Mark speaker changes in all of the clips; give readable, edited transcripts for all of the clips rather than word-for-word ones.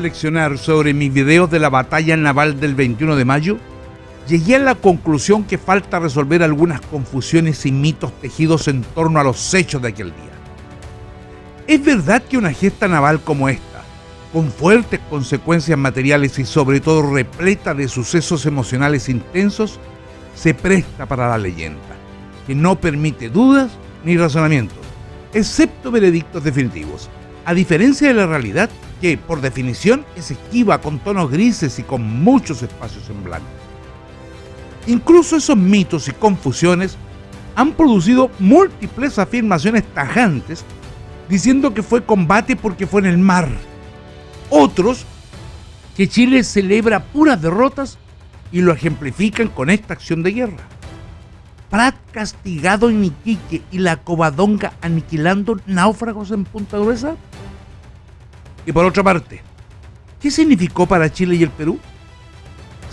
Speaker 1: reflexionar sobre mis videos de la batalla naval del 21 de mayo, llegué a la conclusión que falta resolver algunas confusiones y mitos tejidos en torno a los hechos de aquel día. ¿Es verdad que una gesta naval como esta, con fuertes consecuencias materiales y sobre todo repleta de sucesos emocionales intensos, se presta para la leyenda, que no permite dudas ni razonamientos, excepto veredictos definitivos, a diferencia de la realidad que, por definición, es esquiva, con tonos grises y con muchos espacios en blanco? Incluso esos mitos y confusiones han producido múltiples afirmaciones tajantes diciendo que fue combate porque fue en el mar. Otros, que Chile celebra puras derrotas y lo ejemplifican con esta acción de guerra. Prat castigado en Iquique y la Covadonga aniquilando náufragos en Punta Gruesa. Y por otra parte, ¿qué significó para Chile y el Perú?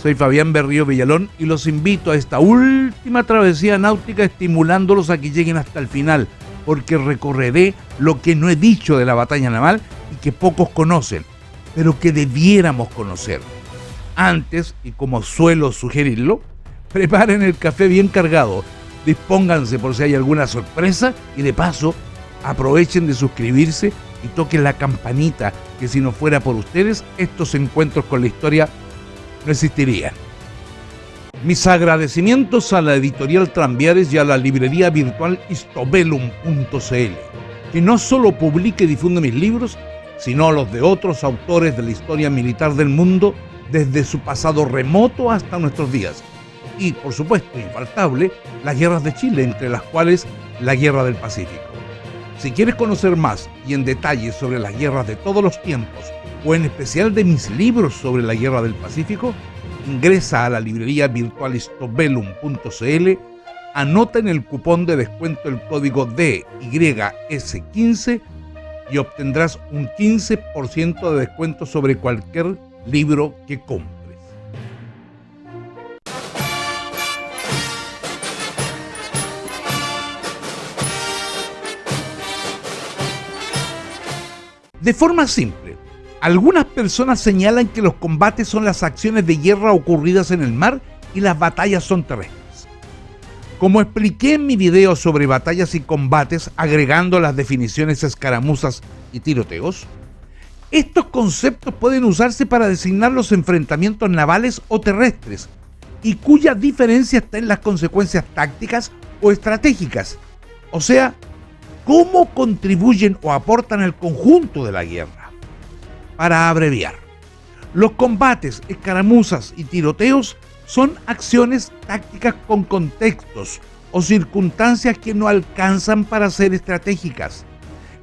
Speaker 1: Soy Fabián Berrío Villalón y los invito a esta última travesía náutica, estimulándolos a que lleguen hasta el final, porque recorreré lo que no he dicho de la batalla naval y que pocos conocen, pero que debiéramos conocer. Antes, y como suelo sugerirlo, preparen el café bien cargado, dispónganse por si hay alguna sorpresa y de paso aprovechen de suscribirse y toquen la campanita, que si no fuera por ustedes, estos encuentros con la historia no existirían. Mis agradecimientos a la editorial Tranviares y a la librería virtual Histobellum.cl, que no solo publica y difunde mis libros, sino los de otros autores de la historia militar del mundo, desde su pasado remoto hasta nuestros días. Y, por supuesto, infaltable, las guerras de Chile, entre las cuales la Guerra del Pacífico. Si quieres conocer más y en detalle sobre las guerras de todos los tiempos, o en especial de mis libros sobre la Guerra del Pacífico, ingresa a la librería virtual Histobellum.cl, anota en el cupón de descuento el código DYS15 y obtendrás un 15% de descuento sobre cualquier libro que compres. De forma simple, algunas personas señalan que los combates son las acciones de guerra ocurridas en el mar y las batallas son terrestres. Como expliqué en mi video sobre batallas y combates, agregando las definiciones escaramuzas y tiroteos, estos conceptos pueden usarse para designar los enfrentamientos navales o terrestres, y cuya diferencia está en las consecuencias tácticas o estratégicas, o sea, cómo contribuyen o aportan al conjunto de la guerra. Para abreviar, los combates, escaramuzas y tiroteos son acciones tácticas con contextos o circunstancias que no alcanzan para ser estratégicas.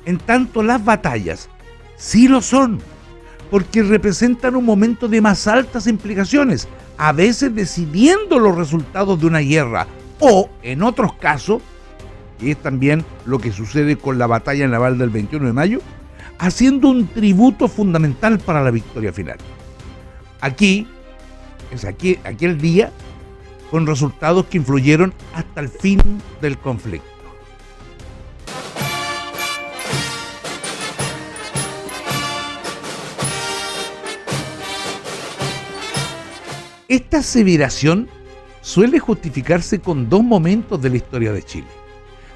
Speaker 1: En tanto, las batallas sí lo son, porque representan un momento de más altas implicaciones, a veces decidiendo los resultados de una guerra, o en otros casos, que es también lo que sucede con la batalla naval del 21 de mayo, haciendo un tributo fundamental para la victoria final. Aquí es aquel día con resultados que influyeron hasta el fin del conflicto. Esta aseveración suele justificarse con dos momentos de la historia de Chile.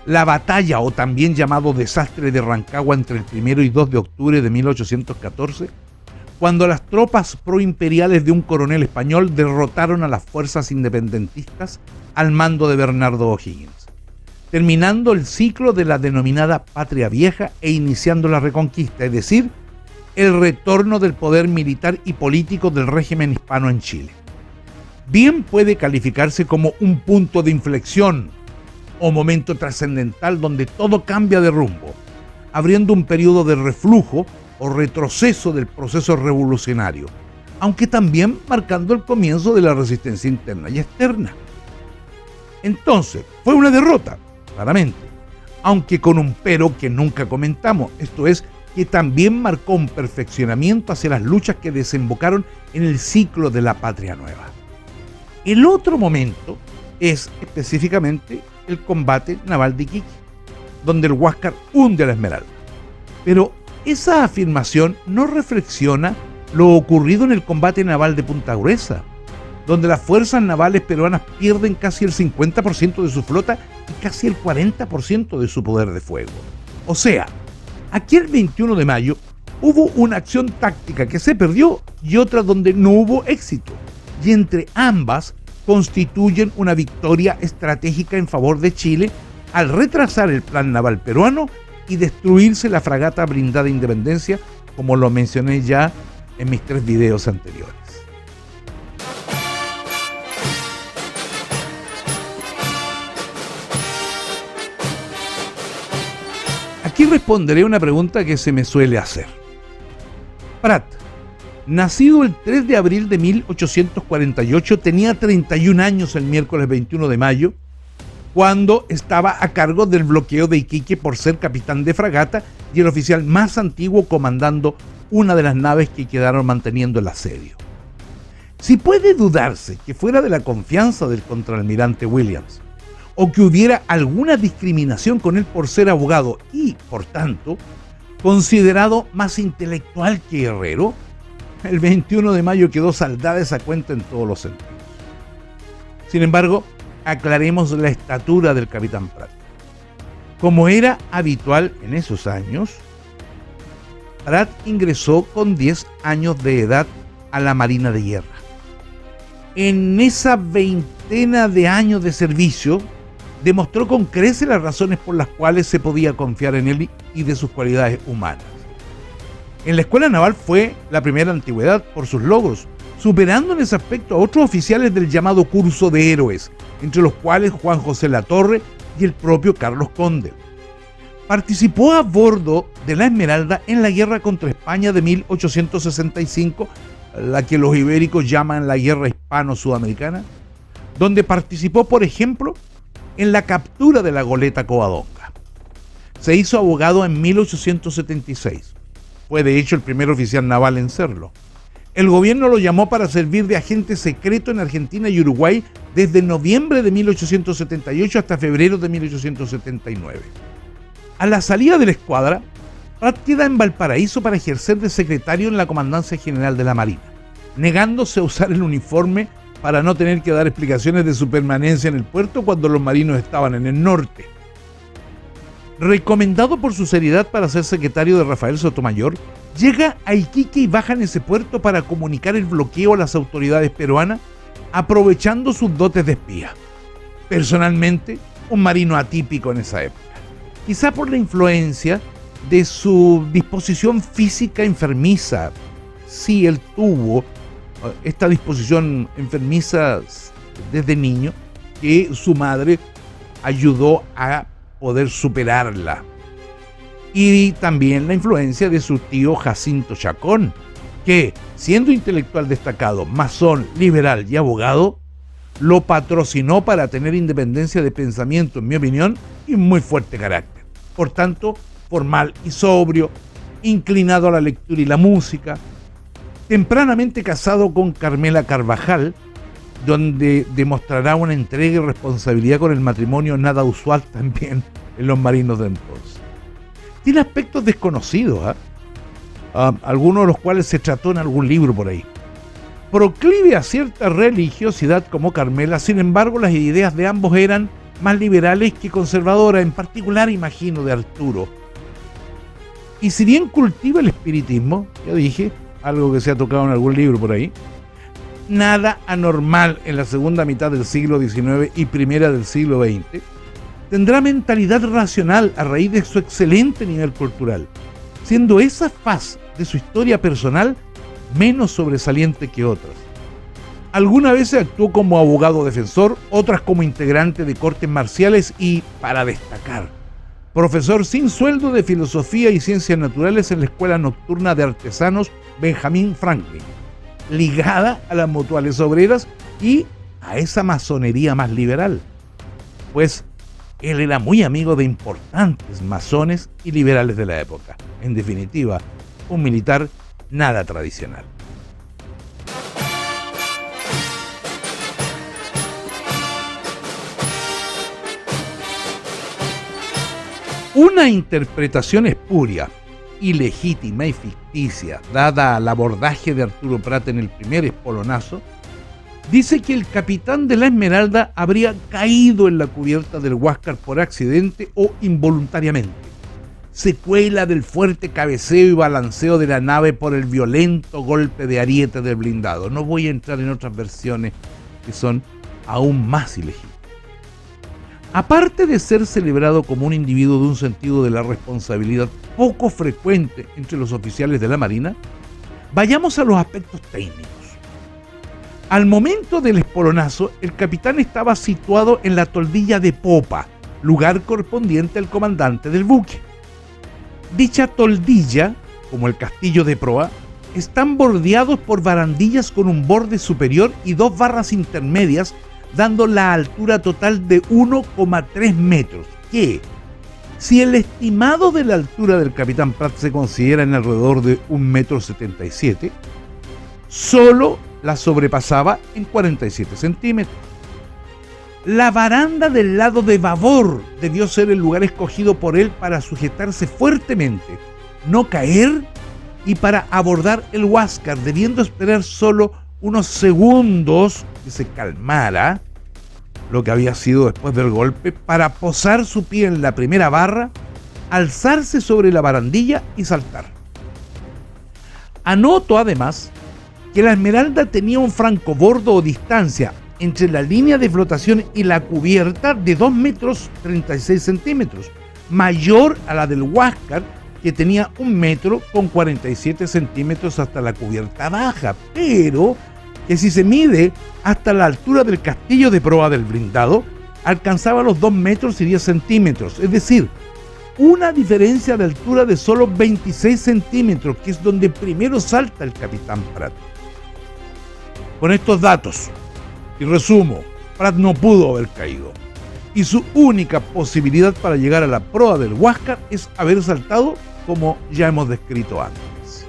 Speaker 1: La batalla, o también llamado desastre de Rancagua, entre el 1 y 2 de octubre de 1814, cuando las tropas proimperiales de un coronel español derrotaron a las fuerzas independentistas al mando de Bernardo O'Higgins, terminando el ciclo de la denominada Patria Vieja e iniciando la Reconquista, es decir, el retorno del poder militar y político del régimen hispano en Chile. Bien puede calificarse como un punto de inflexión o momento trascendental donde todo cambia de rumbo, abriendo un periodo de reflujo o retroceso del proceso revolucionario, aunque también marcando el comienzo de la resistencia interna y externa. Entonces, fue una derrota, claramente, aunque con un pero que nunca comentamos, esto es, que también marcó un perfeccionamiento hacia las luchas que desembocaron en el ciclo de la Patria Nueva. El otro momento es específicamente el combate naval de Iquique, donde el Huáscar hunde a la Esmeralda. Pero esa afirmación no reflexiona lo ocurrido en el combate naval de Punta Gruesa, donde las fuerzas navales peruanas pierden casi el 50% de su flota y casi el 40% de su poder de fuego. O sea, aquí el 21 de mayo hubo una acción táctica que se perdió y otra donde no hubo éxito, y entre ambas constituyen una victoria estratégica en favor de Chile al retrasar el plan naval peruano y destruirse la fragata blindada Independencia, como lo mencioné ya en mis 3 videos anteriores. Aquí responderé una pregunta que se me suele hacer. Prat, nacido el 3 de abril de 1848, tenía 31 años el miércoles 21 de mayo, cuando estaba a cargo del bloqueo de Iquique por ser capitán de fragata y el oficial más antiguo comandando una de las naves que quedaron manteniendo el asedio. Si puede dudarse que fuera de la confianza del contraalmirante Williams, o que hubiera alguna discriminación con él por ser abogado y, por tanto, considerado más intelectual que guerrero, el 21 de mayo quedó saldada esa cuenta en todos los sentidos. Sin embargo, aclaremos la estatura del capitán Prat. Como era habitual en esos años, Prat ingresó con 10 años de edad a la Marina de Guerra. En esa veintena de años de servicio, demostró con creces las razones por las cuales se podía confiar en él y de sus cualidades humanas. En la Escuela Naval fue la primera antigüedad por sus logros, superando en ese aspecto a otros oficiales del llamado Curso de Héroes, entre los cuales Juan José Latorre y el propio Carlos Conde. Participó a bordo de la Esmeralda en la guerra contra España de 1865, la que los ibéricos llaman la Guerra Hispano-Sudamericana, donde participó, por ejemplo, en la captura de la goleta Covadonga. Se hizo abogado en 1876. Fue de hecho el primer oficial naval en serlo. El gobierno lo llamó para servir de agente secreto en Argentina y Uruguay desde noviembre de 1878 hasta febrero de 1879. A la salida de la escuadra, Prat queda en Valparaíso para ejercer de secretario en la Comandancia General de la Marina, negándose a usar el uniforme para no tener que dar explicaciones de su permanencia en el puerto cuando los marinos estaban en el norte. Recomendado por su seriedad para ser secretario de Rafael Sotomayor, llega a Iquique y baja en ese puerto para comunicar el bloqueo a las autoridades peruanas, aprovechando sus dotes de espía. Personalmente, un marino atípico en esa época. Quizá por la influencia de su disposición física enfermiza. Sí, él tuvo esta disposición enfermiza desde niño, que su madre ayudó a poder superarla. Y también la influencia de su tío Jacinto Chacón, que, siendo intelectual destacado, masón, liberal y abogado, lo patrocinó para tener independencia de pensamiento, en mi opinión, y muy fuerte carácter. Por tanto, formal y sobrio, inclinado a la lectura y la música, tempranamente casado con Carmela Carvajal, donde demostrará una entrega y responsabilidad con el matrimonio nada usual también en los marinos de entonces. Tiene aspectos desconocidos, algunos de los cuales se trató en algún libro por ahí. Proclive a cierta religiosidad como Carmela, sin embargo las ideas de ambos eran más liberales que conservadoras, en particular imagino de Arturo. Y si bien cultiva el espiritismo, ya dije, algo que se ha tocado en algún libro por ahí, nada anormal en la segunda mitad del siglo XIX y primera del siglo XX, tendrá mentalidad racional a raíz de su excelente nivel cultural, siendo esa faz de su historia personal menos sobresaliente que otras. Algunas veces actuó como abogado defensor, otras como integrante de cortes marciales y, para destacar, profesor sin sueldo de filosofía y ciencias naturales en la Escuela Nocturna de Artesanos Benjamín Franklin, ligada a las mutuales obreras y a esa masonería más liberal, pues él era muy amigo de importantes masones y liberales de la época. En definitiva, un militar nada tradicional. Una interpretación espuria ilegítima y ficticia dada al abordaje de Arturo Prat en el primer espolonazo, dice que el capitán de la Esmeralda habría caído en la cubierta del Huáscar por accidente o involuntariamente, secuela del fuerte cabeceo y balanceo de la nave por el violento golpe de ariete del blindado. No voy a entrar en otras versiones que son aún más ilegítimas. Aparte de ser celebrado como un individuo de un sentido de la responsabilidad poco frecuente entre los oficiales de la Marina, vayamos a los aspectos técnicos. Al momento del espolonazo, el capitán estaba situado en la toldilla de popa, lugar correspondiente al comandante del buque. Dicha toldilla, como el castillo de proa, están bordeados por barandillas con un borde superior y dos barras intermedias, dando la altura total de 1,3 metros, que, si el estimado de la altura del capitán Prat se considera en alrededor de 1,77 m, solo la sobrepasaba en 47 centímetros. La baranda del lado de babor debió ser el lugar escogido por él para sujetarse fuertemente, no caer y para abordar el Huáscar, debiendo esperar solo unos segundos que se calmara lo que había sido después del golpe para posar su pie en la primera barra, alzarse sobre la barandilla y saltar. Anoto además que la Esmeralda tenía un francobordo o distancia entre la línea de flotación y la cubierta de 2 metros 36 centímetros, mayor a la del Huáscar, que tenía 1 metro con 47 centímetros hasta la cubierta baja, pero que si se mide hasta la altura del castillo de proa del blindado, alcanzaba los 2 metros y 10 centímetros, es decir, una diferencia de altura de solo 26 centímetros, que es donde primero salta el capitán Prat. Con estos datos, y resumo, Prat no pudo haber caído, y su única posibilidad para llegar a la proa del Huáscar es haber saltado, como ya hemos descrito antes.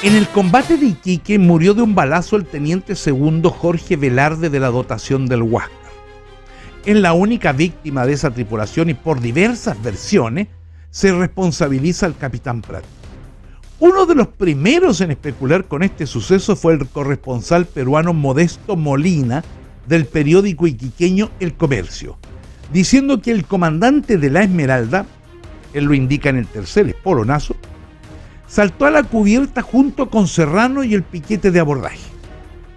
Speaker 1: En el combate de Iquique murió de un balazo el teniente segundo Jorge Velarde de la dotación del Huáscar. Es la única víctima de esa tripulación y por diversas versiones se responsabiliza al capitán Prat. Uno de los primeros en especular con este suceso fue el corresponsal peruano Modesto Molina del periódico iquiqueño El Comercio, diciendo que el comandante de la Esmeralda, él lo indica en el tercer espolonazo, saltó a la cubierta junto con Serrano y el piquete de abordaje,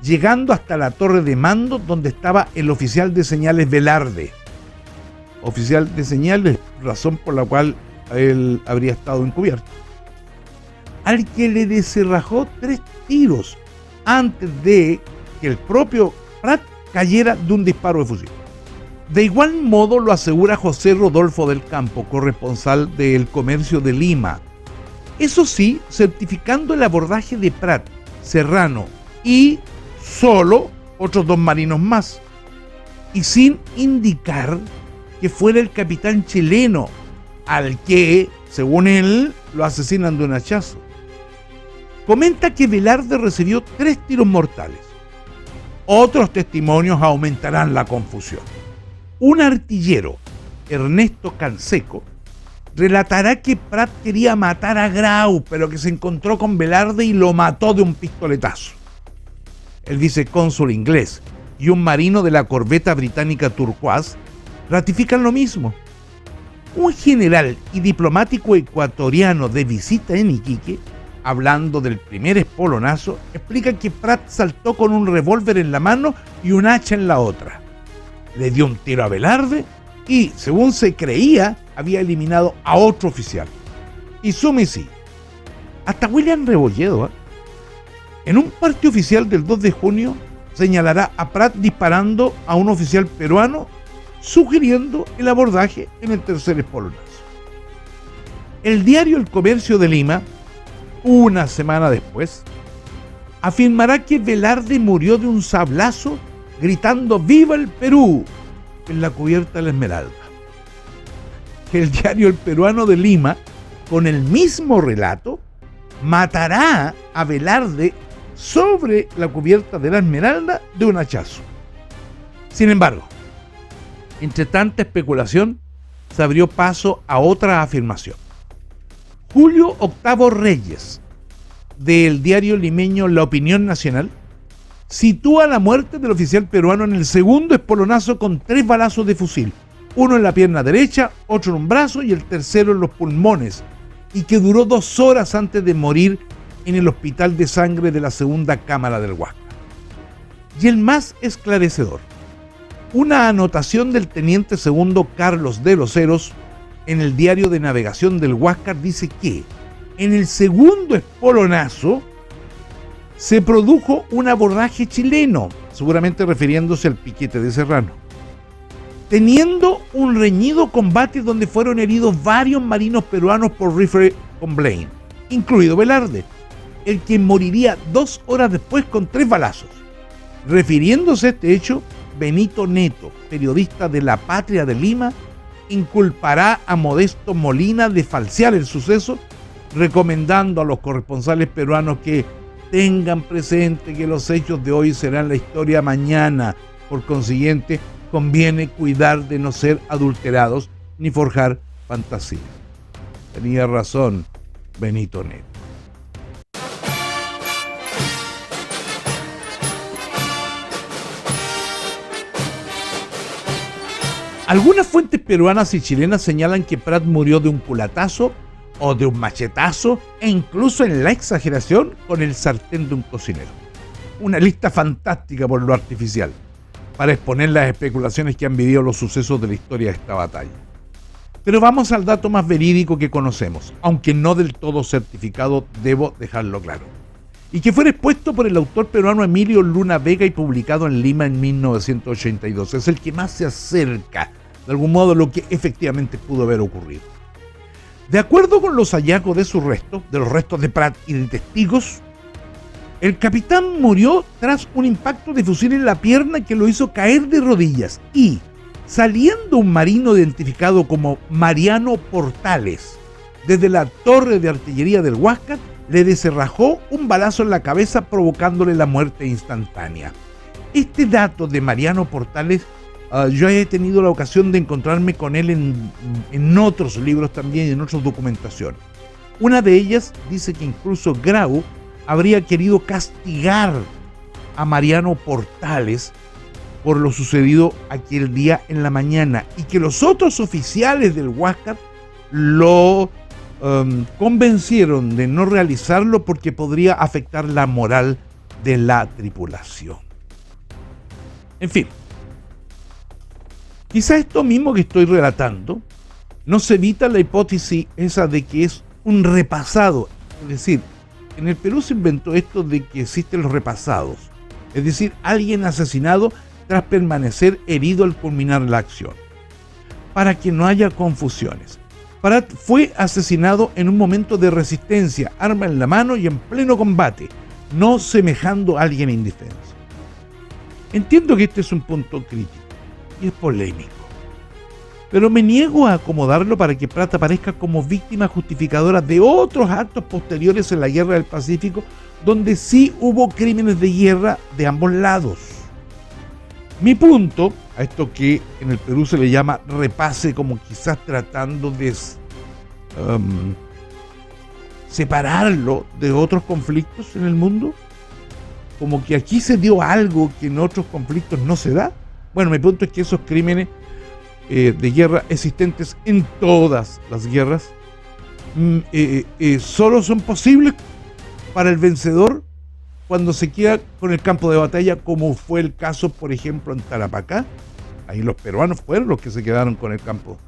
Speaker 1: llegando hasta la torre de mando donde estaba el oficial de señales Velarde. Oficial de señales, razón por la cual él habría estado encubierto, al que le descerrajó 3 tiros antes de que el propio Prat cayera de un disparo de fusil. De igual modo lo asegura José Rodolfo del Campo, corresponsal del Comercio de Lima. Eso sí, certificando el abordaje de Prat, Serrano y solo otros 2 marinos más, y sin indicar que fuera el capitán chileno, al que, según él, lo asesinan de un hachazo. Comenta que Velarde recibió 3 tiros mortales. Otros testimonios aumentarán la confusión. Un artillero, Ernesto Canseco, relatará que Prat quería matar a Grau, pero que se encontró con Velarde y lo mató de un pistoletazo. El vicecónsul inglés y un marino de la corbeta británica Turquoise ratifican lo mismo. Un general y diplomático ecuatoriano de visita en Iquique, hablando del primer espolonazo, explica que Prat saltó con un revólver en la mano y un hacha en la otra. Le dio un tiro a Velarde y, según se creía, había eliminado a otro oficial. Y sume sí, hasta William Rebolledo, en un parte oficial del 2 de junio, señalará a Prat disparando a un oficial peruano, sugiriendo el abordaje en el tercer espolonazo. El diario El Comercio de Lima, una semana después, afirmará que Velarde murió de un sablazo gritando ¡Viva el Perú!, en la cubierta de la Esmeralda. El diario El Peruano de Lima, con el mismo relato, matará a Velarde sobre la cubierta de la Esmeralda de un hachazo. Sin embargo, entre tanta especulación, se abrió paso a otra afirmación. Julio Octavo Reyes, del diario limeño La Opinión Nacional, sitúa la muerte del oficial peruano en el segundo espolonazo con 3 balazos de fusil, uno en la pierna derecha, otro en un brazo y el tercero en los pulmones, y que duró 2 horas antes de morir en el hospital de sangre de la segunda cámara del Huáscar. Y el más esclarecedor, una anotación del teniente segundo Carlos de los Heros en el diario de navegación del Huáscar dice que en el segundo espolonazo se produjo un abordaje chileno, seguramente refiriéndose al piquete de Serrano, teniendo un reñido combate donde fueron heridos varios marinos peruanos por rifle con Blaine, incluido Velarde, el que moriría 2 horas después con 3 balazos. Refiriéndose a este hecho, Benito Neto, periodista de La Patria de Lima, inculpará a Modesto Molina de falsear el suceso, recomendando a los corresponsales peruanos que tengan presente que los hechos de hoy serán la historia mañana. Por consiguiente, conviene cuidar de no ser adulterados ni forjar fantasías. Tenía razón Benito Neto. Algunas fuentes peruanas y chilenas señalan que Prat murió de un culatazo o de un machetazo e incluso en la exageración con el sartén de un cocinero. Una lista fantástica por lo artificial para exponer las especulaciones que han vivido los sucesos de la historia de esta batalla. Pero vamos al dato más verídico que conocemos, aunque no del todo certificado, debo dejarlo claro, y que fue expuesto por el autor peruano Emilio Luna Vega y publicado en Lima en 1982. Es el que más se acerca, de algún modo, a lo que efectivamente pudo haber ocurrido. De acuerdo con los hallazgos de sus restos, de los restos de Prat y de testigos, el capitán murió tras un impacto de fusil en la pierna que lo hizo caer de rodillas y, saliendo un marino identificado como Mariano Portales desde la torre de artillería del Huáscar, le descerrajó un balazo en la cabeza provocándole la muerte instantánea. Este dato de Mariano Portales, yo he tenido la ocasión de encontrarme con él en otros libros también y en otras documentaciones. Una de ellas dice que incluso Grau habría querido castigar a Mariano Portales por lo sucedido aquel día en la mañana y que los otros oficiales del Huáscar lo convencieron de no realizarlo porque podría afectar la moral de la tripulación. En fin, quizá esto mismo que estoy relatando nos evita la hipótesis esa de que es un repasado. Es decir, en el Perú se inventó esto de que existen los repasados, es decir, alguien asesinado tras permanecer herido al culminar la acción. Para que no haya confusiones, Prat fue asesinado en un momento de resistencia, arma en la mano y en pleno combate, no semejando a alguien indefenso. Entiendo que este es un punto crítico y es polémico, pero me niego a acomodarlo para que Prat aparezca como víctima justificadora de otros actos posteriores en la Guerra del Pacífico, donde sí hubo crímenes de guerra de ambos lados. Mi punto, a esto que en el Perú se le llama repase, como quizás tratando de separarlo de otros conflictos en el mundo, como que aquí se dio algo que en otros conflictos no se da. Bueno, mi punto es que esos crímenes de guerra existentes en todas las guerras solo son posibles para el vencedor cuando se queda con el campo de batalla, como fue el caso, por ejemplo, en Tarapacá. Ahí los peruanos fueron los que se quedaron con el campo.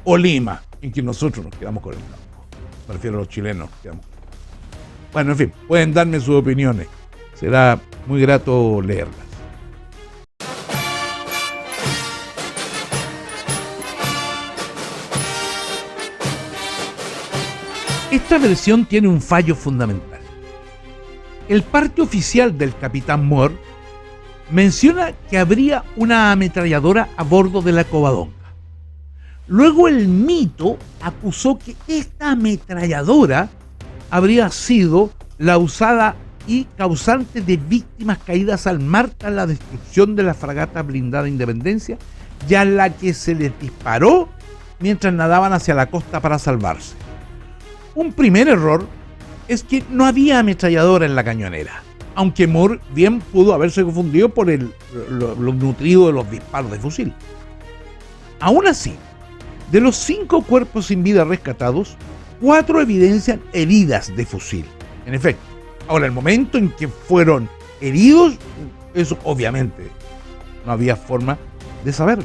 Speaker 1: O Lima, en que nosotros nos quedamos con el campo. Me refiero a los chilenos. Bueno, en fin, pueden darme sus opiniones. Será muy grato leerlas. Esta versión tiene un fallo fundamental. El parte oficial del capitán Moore menciona que habría una ametralladora a bordo de la Covadonga. Luego el mito acusó que esta ametralladora habría sido la usada y causante de víctimas caídas al mar tras la destrucción de la fragata blindada Independencia, ya la que se les disparó mientras nadaban hacia la costa para salvarse. Un primer error es que no había ametralladora en la cañonera, aunque Moore bien pudo haberse confundido por lo nutrido de los disparos de fusil. Aún así, de los 5 cuerpos sin vida rescatados, 4 evidencian heridas de fusil. En efecto, ahora el momento en que fueron heridos, eso obviamente no había forma de saberlo.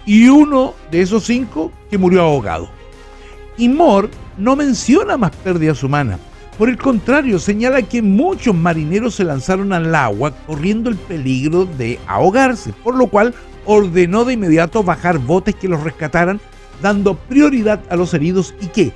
Speaker 1: Y uno de esos 5 que murió ahogado. Y Moore no menciona más pérdidas humanas. Por el contrario, señala que muchos marineros se lanzaron al agua corriendo el peligro de ahogarse, por lo cual ordenó de inmediato bajar botes que los rescataran, dando prioridad a los heridos, y que,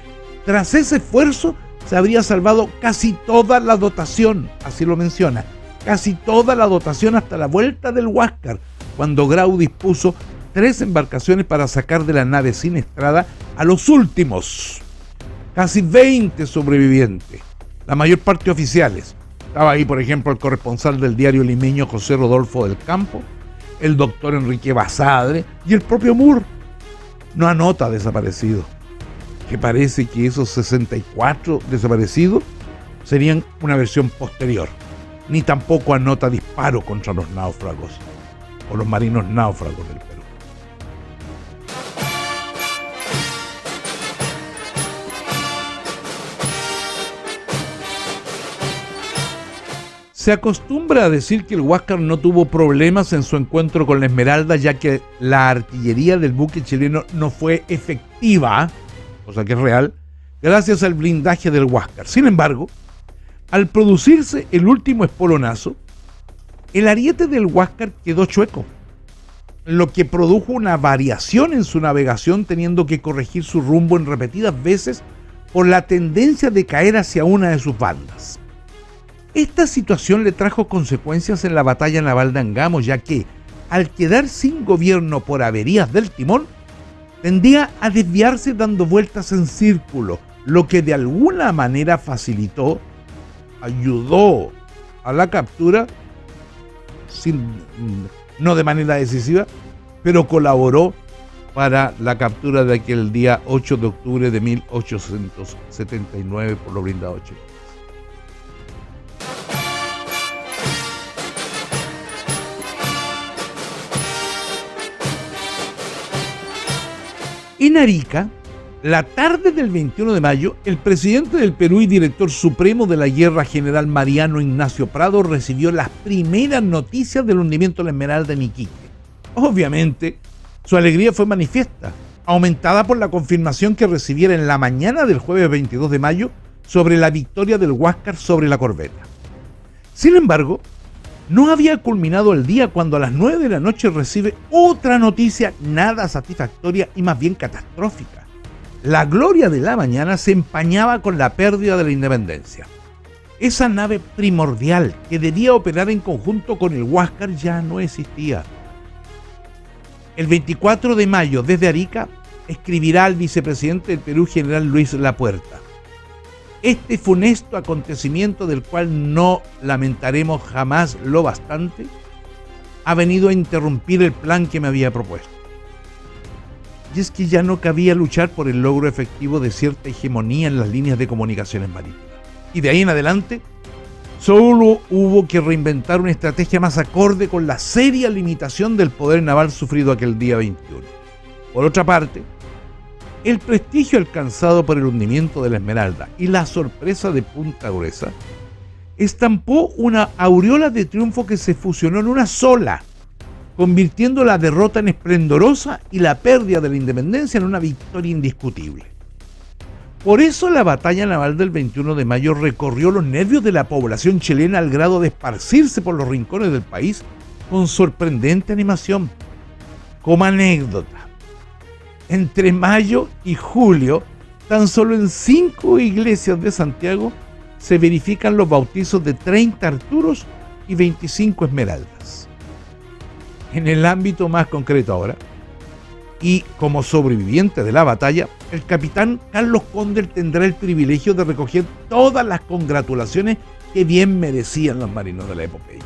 Speaker 1: tras ese esfuerzo, se habría salvado casi toda la dotación, así lo menciona, casi toda la dotación hasta la vuelta del Huáscar, cuando Grau dispuso 3 embarcaciones para sacar de la nave siniestrada a los últimos, casi 20 sobrevivientes, la mayor parte oficiales. Estaba ahí, por ejemplo, el corresponsal del diario limeño José Rodolfo del Campo, el doctor Enrique Basadre y el propio Moore. No anota desaparecidos, que parece que esos 64 desaparecidos serían una versión posterior, ni tampoco anota disparo contra los náufragos o los marinos náufragos del Perú. Se acostumbra a decir que el Huáscar no tuvo problemas en su encuentro con la Esmeralda, ya que la artillería del buque chileno no fue efectiva, cosa que es real, gracias al blindaje del Huáscar. Sin embargo, al producirse el último espolonazo, el ariete del Huáscar quedó chueco, lo que produjo una variación en su navegación, teniendo que corregir su rumbo en repetidas veces por la tendencia de caer hacia una de sus bandas. Esta situación le trajo consecuencias en la batalla naval de Angamos, ya que, al quedar sin gobierno por averías del timón, tendía a desviarse dando vueltas en círculo, lo que de alguna manera ayudó a la captura, no de manera decisiva, pero colaboró para la captura de aquel día 8 de octubre de 1879 por los blindados chilenos. En Arica, la tarde del 21 de mayo, el presidente del Perú y director supremo de la guerra, general Mariano Ignacio Prado, recibió las primeras noticias del hundimiento de la Esmeralda en Iquique. Obviamente, su alegría fue manifiesta, aumentada por la confirmación que recibiera en la mañana del jueves 22 de mayo sobre la victoria del Huáscar sobre la corbeta. Sin embargo, no había culminado el día cuando a las 9 de la noche recibe otra noticia nada satisfactoria y más bien catastrófica. La gloria de la mañana se empañaba con la pérdida de la Independencia. Esa nave primordial que debía operar en conjunto con el Huáscar ya no existía. El 24 de mayo, desde Arica, escribirá al vicepresidente del Perú, general Luis Lapuerta: este funesto acontecimiento, del cual no lamentaremos jamás lo bastante, ha venido a interrumpir el plan que me había propuesto. Y es que ya no cabía luchar por el logro efectivo de cierta hegemonía en las líneas de comunicaciones marítimas. Y de ahí en adelante, solo hubo que reinventar una estrategia más acorde con la seria limitación del poder naval sufrido aquel día 21. Por otra parte, el prestigio alcanzado por el hundimiento de la Esmeralda y la sorpresa de Punta Gruesa estampó una aureola de triunfo que se fusionó en una sola, convirtiendo la derrota en esplendorosa y la pérdida de la Independencia en una victoria indiscutible. Por eso la batalla naval del 21 de mayo recorrió los nervios de la población chilena al grado de esparcirse por los rincones del país con sorprendente animación. Como anécdota, entre mayo y julio, tan solo en 5 iglesias de Santiago se verifican los bautizos de 30 Arturos y 25 Esmeraldas. En el ámbito más concreto ahora, y como sobreviviente de la batalla, el capitán Carlos Conder tendrá el privilegio de recoger todas las congratulaciones que bien merecían los marinos de la epopeya.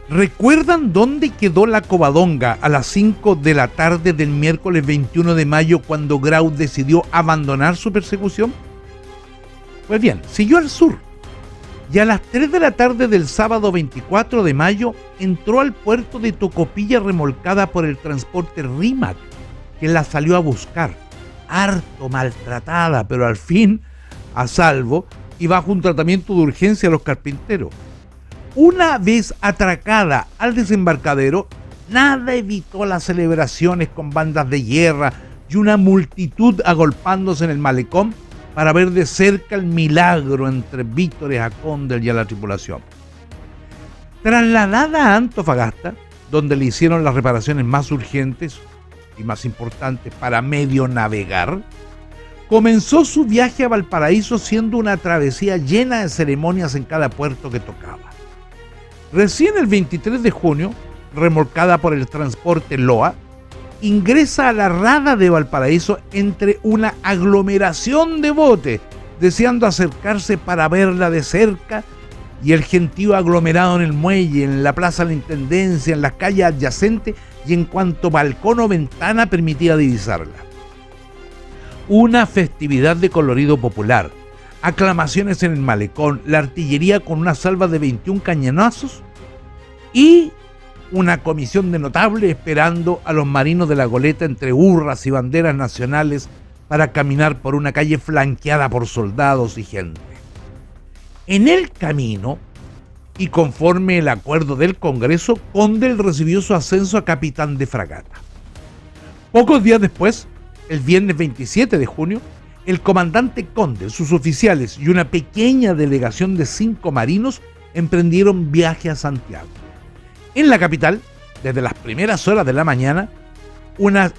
Speaker 1: ¿Recuerdan dónde quedó la Covadonga a las 5 de la tarde del miércoles 21 de mayo cuando Grau decidió abandonar su persecución? Pues bien, siguió al sur y a las 3 de la tarde del sábado 24 de mayo entró al puerto de Tocopilla remolcada por el transporte Rímac, que la salió a buscar, harto maltratada, pero al fin a salvo y bajo un tratamiento de urgencia a los carpinteros. Una vez atracada al desembarcadero, nada evitó las celebraciones con bandas de guerra y una multitud agolpándose en el malecón para ver de cerca el milagro entre vítores a Condel y a la tripulación. Trasladada a Antofagasta, donde le hicieron las reparaciones más urgentes y más importantes para medio navegar, comenzó su viaje a Valparaíso, siendo una travesía llena de ceremonias en cada puerto que tocaba. Recién el 23 de junio, remolcada por el transporte Loa, ingresa a la rada de Valparaíso entre una aglomeración de botes, deseando acercarse para verla de cerca, y el gentío aglomerado en el muelle, en la plaza de la Intendencia, en las calles adyacentes y en cuanto balcón o ventana permitía divisarla. Una festividad de colorido popular, aclamaciones en el malecón, la artillería con una salva de 21 cañonazos y una comisión de notables esperando a los marinos de la goleta entre hurras y banderas nacionales para caminar por una calle flanqueada por soldados y gente. En el camino, y conforme el acuerdo del Congreso, Condel recibió su ascenso a capitán de fragata. Pocos días después, el viernes 27 de junio, el comandante Condel, sus oficiales y una pequeña delegación de 5 marinos emprendieron viaje a Santiago. En la capital, desde las primeras horas de la mañana, unas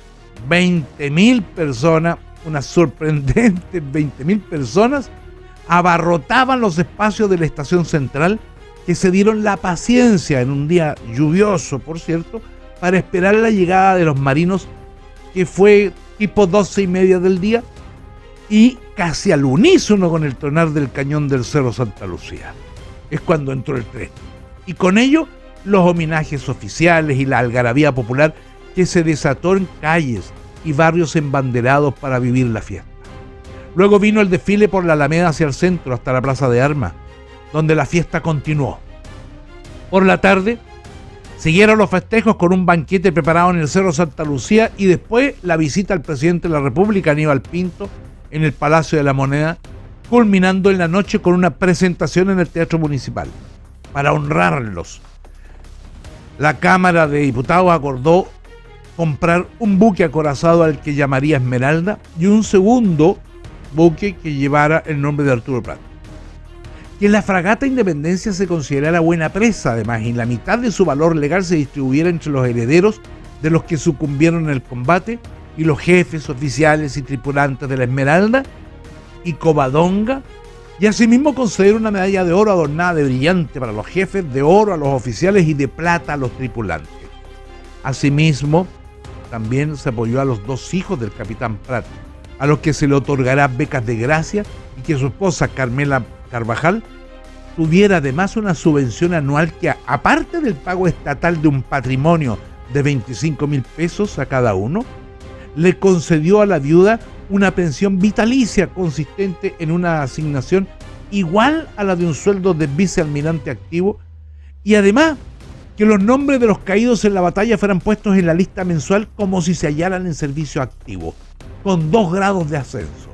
Speaker 1: 20.000 personas, unas sorprendentes 20.000 personas, abarrotaban los espacios de la estación central, que se dieron la paciencia en un día lluvioso, por cierto, para esperar la llegada de los marinos, que fue tipo 12:30 del día, y casi al unísono con el tronar del cañón del Cerro Santa Lucía. Es cuando entró el tren. Y con ello, los homenajes oficiales y la algarabía popular que se desató en calles y barrios embanderados para vivir la fiesta. Luego vino el desfile por la Alameda hacia el centro hasta la Plaza de Armas, donde la fiesta continuó. Por la tarde, siguieron los festejos con un banquete preparado en el Cerro Santa Lucía y después la visita al presidente de la República, Aníbal Pinto, en el Palacio de la Moneda, culminando en la noche con una presentación en el Teatro Municipal. Para honrarlos, la Cámara de Diputados acordó comprar un buque acorazado al que llamaría Esmeralda y un segundo buque que llevara el nombre de Arturo Prat. Que la fragata Independencia se considerara buena presa, además, y la mitad de su valor legal se distribuyera entre los herederos de los que sucumbieron en el combate y los jefes, oficiales y tripulantes de la Esmeralda y Covadonga, y asimismo conceder una medalla de oro adornada de brillante para los jefes, de oro a los oficiales y de plata a los tripulantes. Asimismo, también se apoyó a los 2 hijos del capitán Prat, a los que se le otorgará becas de gracia, y que su esposa Carmela Carvajal tuviera además una subvención anual que, aparte del pago estatal de un patrimonio de 25.000 pesos a cada uno, le concedió a la viuda una pensión vitalicia consistente en una asignación igual a la de un sueldo de vicealmirante activo, y además que los nombres de los caídos en la batalla fueran puestos en la lista mensual como si se hallaran en servicio activo, con 2 grados de ascenso,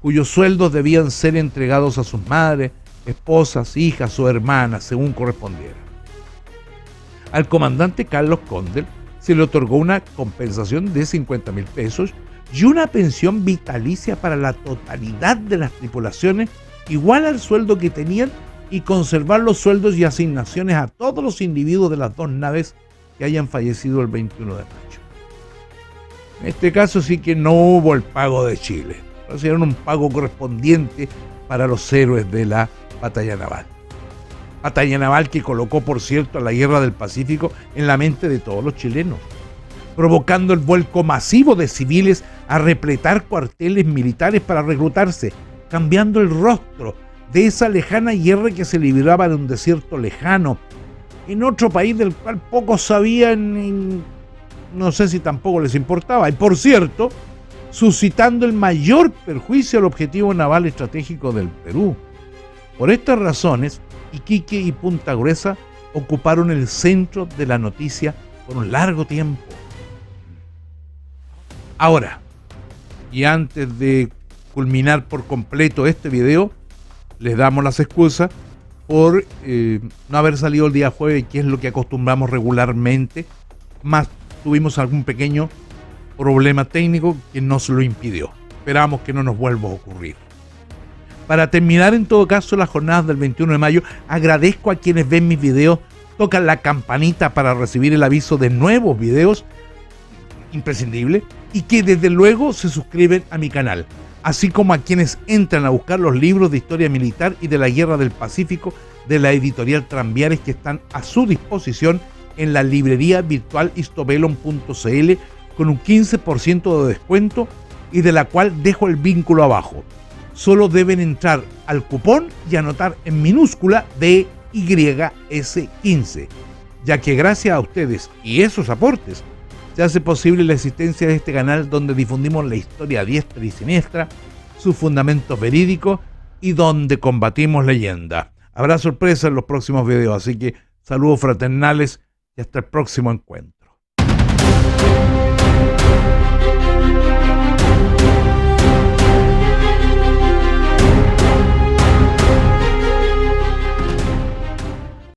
Speaker 1: cuyos sueldos debían ser entregados a sus madres, esposas, hijas o hermanas, según correspondiera. Al comandante Carlos Condel se le otorgó una compensación de 50.000 pesos y una pensión vitalicia para la totalidad de las tripulaciones, igual al sueldo que tenían, y conservar los sueldos y asignaciones a todos los individuos de las 2 naves que hayan fallecido el 21 de mayo. En este caso sí que no hubo el pago de Chile, recibieron un pago correspondiente para los héroes de la batalla naval. Batalla naval que colocó, por cierto, a la Guerra del Pacífico en la mente de todos los chilenos, provocando el vuelco masivo de civiles a repletar cuarteles militares para reclutarse, cambiando el rostro de esa lejana guerra que se libraba en un desierto lejano, en otro país del cual pocos sabían y no sé si tampoco les importaba. Y por cierto, suscitando el mayor perjuicio al objetivo naval estratégico del Perú. Por estas razones, Iquique y Punta Gruesa ocuparon el centro de la noticia por un largo tiempo. Ahora, y antes de culminar por completo este video, les damos las excusas por no haber salido el día jueves, que es lo que acostumbramos regularmente, más tuvimos algún pequeño problema técnico que nos lo impidió. Esperamos que no nos vuelva a ocurrir. Para terminar, en todo caso, las jornadas del 21 de mayo, agradezco a quienes ven mis videos, tocan la campanita para recibir el aviso de nuevos videos, imprescindible, y que desde luego se suscriben a mi canal, así como a quienes entran a buscar los libros de historia militar y de la Guerra del Pacífico de la editorial Tranviares, que están a su disposición en la librería virtual histobellum.cl con un 15% de descuento y de la cual dejo el vínculo abajo. Solo deben entrar al cupón y anotar en minúscula DYS15, ya que gracias a ustedes y esos aportes se hace posible la existencia de este canal donde difundimos la historia a diestra y siniestra, sus fundamentos verídicos y donde combatimos leyenda. Habrá sorpresas en los próximos videos, así que saludos fraternales y hasta el próximo encuentro.